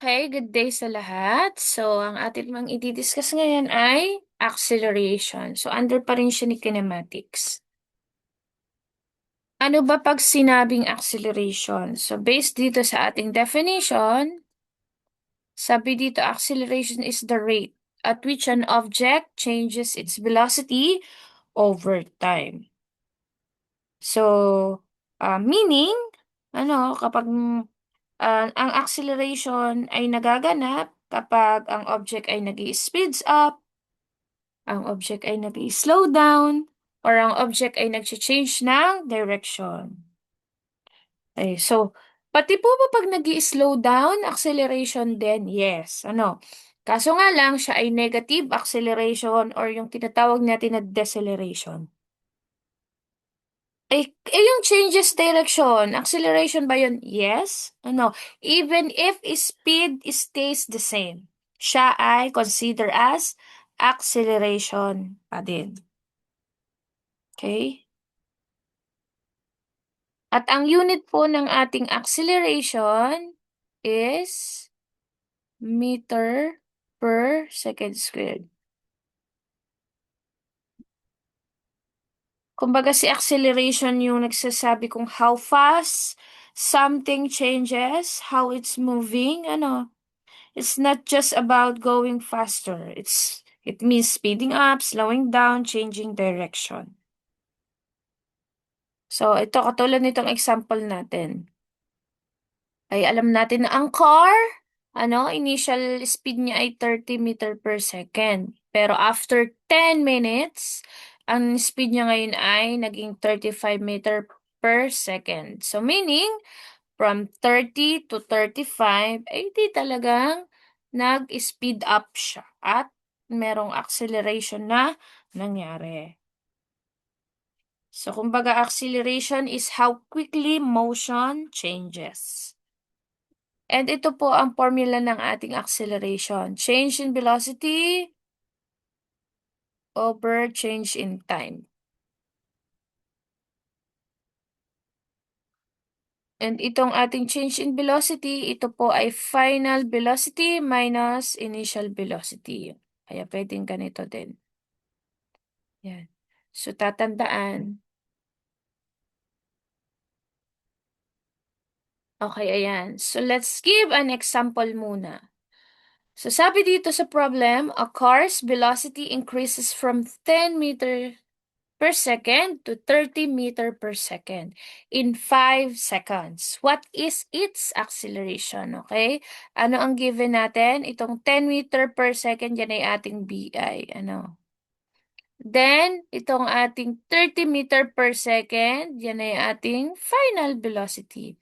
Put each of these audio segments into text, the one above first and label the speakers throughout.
Speaker 1: Okay, good day sa lahat. So, ang atin mang i-discuss ngayon ay acceleration. So, under pa rin siya ni kinematics. Ano ba pag sinabing acceleration? So, based dito sa ating definition, sabi dito acceleration is the rate at which an object changes its velocity over time. So, meaning, kapag ang acceleration ay nagaganap kapag ang object ay nag-speeds up, ang object ay nag-slow down, or ang object ay nag-change ng direction. Okay, so, pati po ba pag nag-slow down, acceleration din? Yes. Kaso nga lang, siya ay negative acceleration or yung tinatawag natin na deceleration. Yung changes direction, acceleration ba yun? Yes. Even if speed stays the same, siya ay consider as acceleration pa din. Okay? At ang unit po ng ating acceleration is meter per second squared. Kumbaga si acceleration yung nagsasabi kung how fast something changes, how it's moving, It's not just about going faster. It means speeding up, slowing down, changing direction. So, ito katulad nitong example natin. Ay alam natin na ang car, initial speed niya ay 30 meter per second. Pero after 10 minutes, ang speed niya ngayon ay naging 35 meter per second. So, meaning, from 30 to 35, ay di talagang nag-speed up siya at merong acceleration na nangyari. So, kumbaga, acceleration is how quickly motion changes. And ito po ang formula ng ating acceleration. Change in velocity over change in time. And itong ating change in velocity, ito po ay final velocity minus initial velocity. Kaya pwedeng ganito din. Yan. So, tatandaan. Okay, ayan. So, let's give an example muna. So, sabi dito sa problem, a car's velocity increases from 10 meter per second to 30 meter per second in 5 seconds. What is its acceleration? Okay? Ano ang given natin? Itong 10 meter per second, yan ay ating BI. Then, itong ating 30 meter per second, yan ay ating final velocity.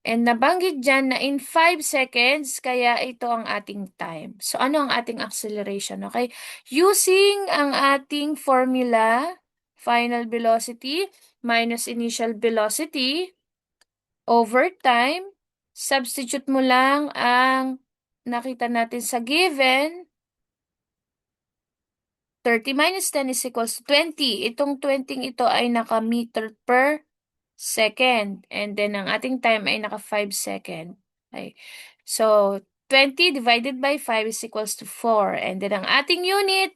Speaker 1: And nabanggit dyan na in 5 seconds, kaya ito ang ating time. So, ano ang ating acceleration? Okay? Using ang ating formula, final velocity minus initial velocity over time, substitute mo lang ang nakita natin sa given, 30 minus 10 is equals to 20. Itong 20 ito ay naka-meter per second. And then, ang ating time ay naka 5 second. Okay. So, 20 divided by 5 is equals to 4. And then, ang ating unit,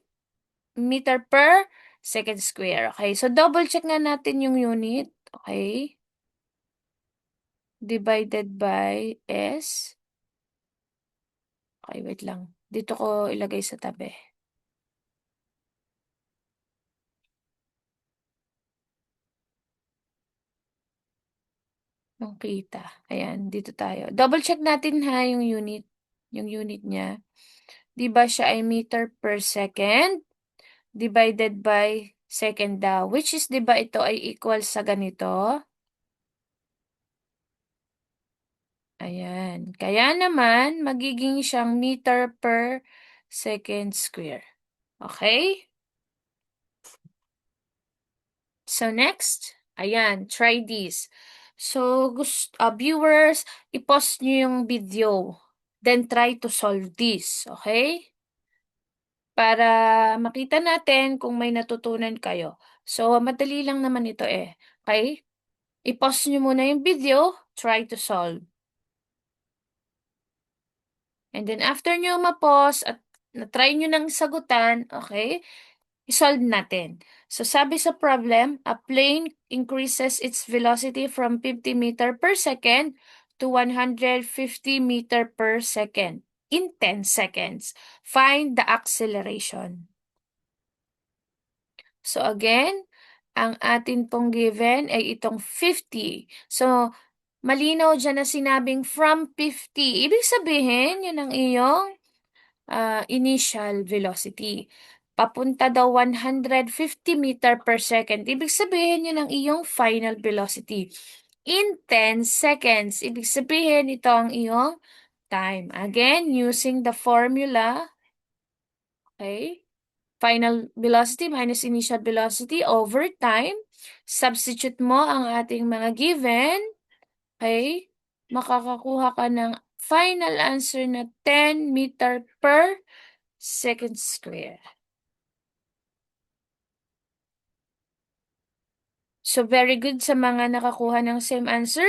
Speaker 1: meter per second square. Okay. So, double check nga natin yung unit. Okay. Divided by S. Okay, wait lang. Dito ko ilagay sa tabi. Yung kita. Ayan, dito tayo. Double check natin ha yung unit. Yung unit niya. Di ba siya ay meter per second divided by second daw. Which is, di ba ito ay equal sa ganito? Ayan. Kaya naman, magiging siyang meter per second square. Okay? So, next. Ayan, try this. So, viewers, i-pause nyo yung video. Then, try to solve this. Okay? Para makita natin kung may natutunan kayo. So, madali lang naman ito eh. Okay? I-pause nyo muna yung video. Try to solve. And then after nyo ma-pause at na-try nyo ng sagutan, okay, isolve natin. So sabi sa problem, a plane increases its velocity from 50 meter per second to 150 meter per second in 10 seconds. Find the acceleration. So again, ang atin pong given ay itong 50. So, malinaw dyan na sinabing from 50. Ibig sabihin, yun ang iyong initial velocity. Papunta daw 150 meter per second. Ibig sabihin, yun ang iyong final velocity. In 10 seconds. Ibig sabihin, ito ang iyong time. Again, using the formula, okay? Final velocity minus initial velocity over time. Substitute mo ang ating mga given. Okay? Makakakuha ka ng final answer na 10 meter per second square. So, very good sa mga nakakuha ng same answer.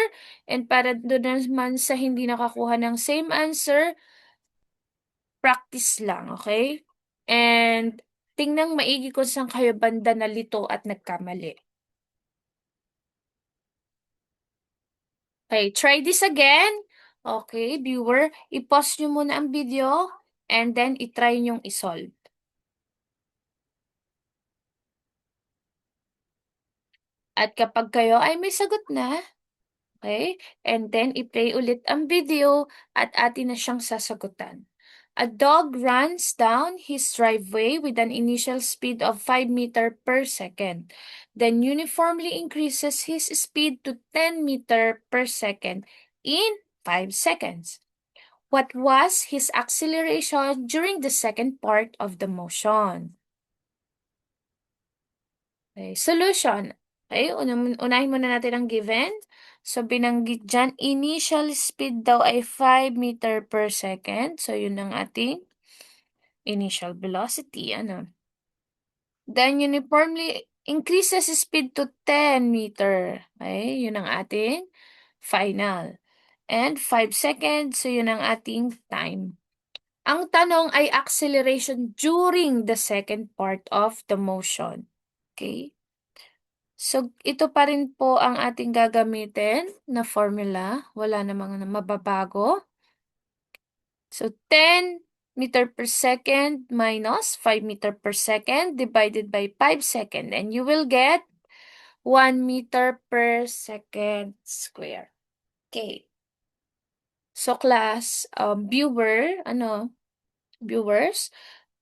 Speaker 1: And para doon naman sa hindi nakakuha ng same answer, practice lang, okay? And tingnan maigi kung saan kayo banda nalito at nagkamali. Okay, try this again. Okay, viewer, i-pause nyo muna ang video and then i-try nyong isolve. At kapag kayo ay may sagot na, okay, and then i-play ulit ang video at atin na siyang sasagutan. A dog runs down his driveway with an initial speed of 5 meter per second, then uniformly increases his speed to 10 meter per second in 5 seconds. What was his acceleration during the second part of the motion? Okay, solution. Okay, unahin muna natin ang given. So, binanggit dyan, initial speed daw ay 5 meter per second. So, yun ang ating initial velocity. Ano? Then, uniformly increases speed to 10 meter. Okay, yun ang ating final. And 5 seconds, so yun ang ating time. Ang tanong ay acceleration during the second part of the motion. Okay? So, ito pa rin po ang ating gagamitin na formula. Wala namang mababago. So, 10 meter per second minus 5 meter per second divided by 5 second. And you will get 1 meter per second square. Okay. So, class, viewers,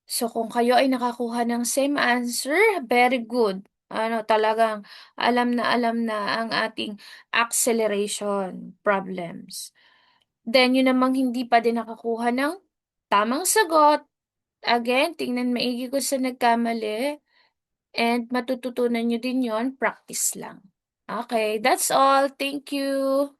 Speaker 1: so kung kayo ay nakakuha ng same answer, very good. Talagang alam na ang ating acceleration problems. Then, yun namang hindi pa din nakakuha ng tamang sagot. Again, tingnan maigi ko sa nagkamali. And matututunan nyo din yon, practice lang. Okay, that's all. Thank you.